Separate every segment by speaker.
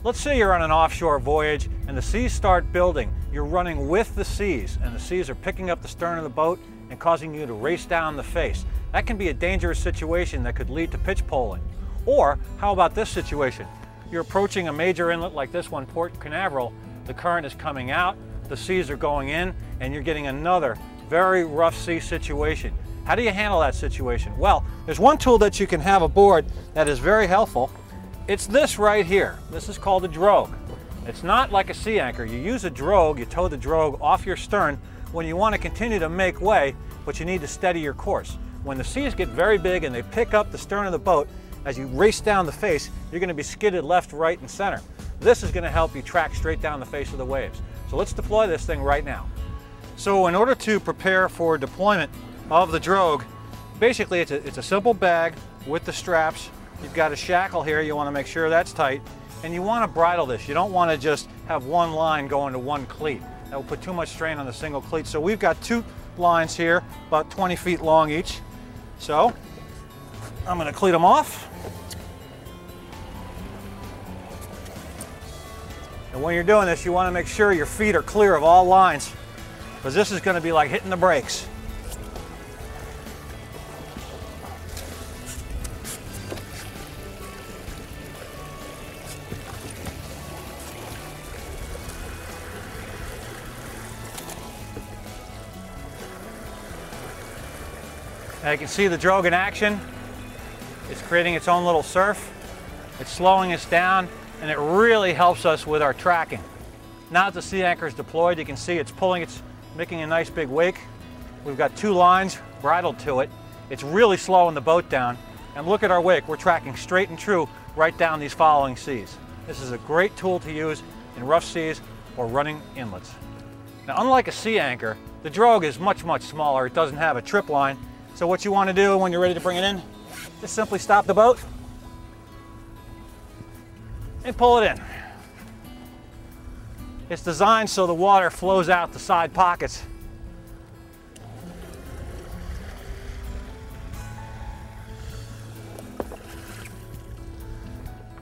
Speaker 1: Let's say you're on an offshore voyage and the seas start building. You're running with the seas and the seas are picking up the stern of the boat and causing you to race down the face. That can be a dangerous situation that could lead to pitch poling. Or how about this situation? You're approaching a major inlet like this one, Port Canaveral. The current is coming out, the seas are going in, and you're getting another very rough sea situation. How do you handle that situation? Well, there's one tool that you can have aboard that is very helpful. It's this right here. This is called a drogue. It's not like a sea anchor. You use a drogue, you tow the drogue off your stern when you want to continue to make way, but you need to steady your course. When the seas get very big and they pick up the stern of the boat, as you race down the face, you're going to be skidded left, right, and center. This is going to help you track straight down the face of the waves. So let's deploy this thing right now. So in order to prepare for deployment of the drogue, basically it's a simple bag with the straps. You've got a shackle here, you want to make sure that's tight, and you want to bridle this. You don't want to just have one line going to one cleat. That will put too much strain on the single cleat. So we've got two lines here, about 20 feet long each. So I'm going to cleat them off. And when you're doing this, you want to make sure your feet are clear of all lines, because this is going to be like hitting the brakes. Now you can see the drogue in action. It's creating its own little surf. It's slowing us down, and it really helps us with our tracking. Now that the sea anchor is deployed, you can see it's pulling, it's making a nice big wake. We've got two lines bridled to it. It's really slowing the boat down. And look at our wake. We're tracking straight and true right down these following seas. This is a great tool to use in rough seas or running inlets. Now, unlike a sea anchor, the drogue is much, much smaller. It doesn't have a trip line. So what you want to do when you're ready to bring it in, just simply stop the boat and pull it in. It's designed so the water flows out the side pockets.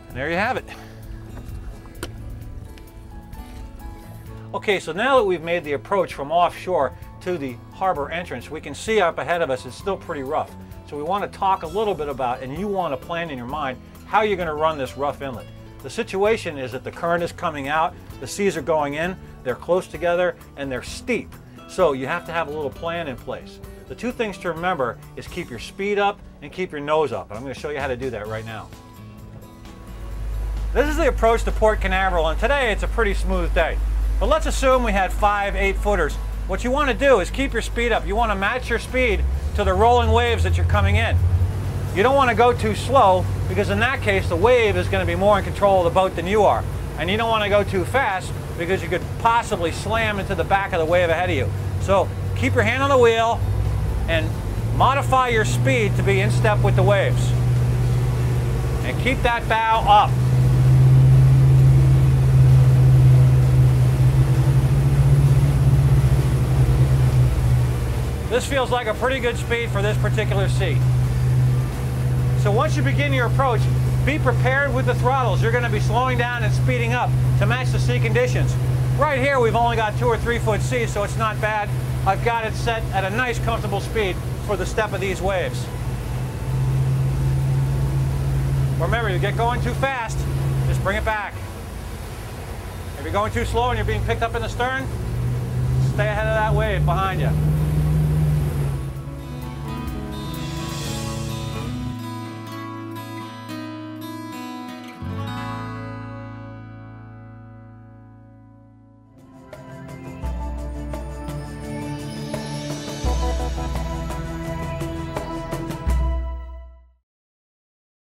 Speaker 1: And there you have it. Okay, so now that we've made the approach from offshore to the harbor entrance, we can see up ahead of us it's still pretty rough. So we want to talk a little bit about, and you want to plan in your mind, how you're going to run this rough inlet. The situation is that the current is coming out, the seas are going in, they're close together, and they're steep. So you have to have a little plan in place. The two things to remember is keep your speed up and keep your nose up. And I'm going to show you how to do that right now. This is the approach to Port Canaveral, and today it's a pretty smooth day. But let's assume we had 5 8-footers. What you want to do is keep your speed up. You want to match your speed to the rolling waves that you're coming in. You don't want to go too slow, because in that case the wave is going to be more in control of the boat than you are. And you don't want to go too fast, because you could possibly slam into the back of the wave ahead of you. So keep your hand on the wheel and modify your speed to be in step with the waves. And keep that bow up. This feels like a pretty good speed for this particular sea. So once you begin your approach, be prepared with the throttles. You're going to be slowing down and speeding up to match the sea conditions. Right here we've only got 2 or 3 foot seas, so it's not bad. I've got it set at a nice comfortable speed for the step of these waves. Remember, you get going too fast, just bring it back. If you're going too slow and you're being picked up in the stern, stay ahead of that wave behind you.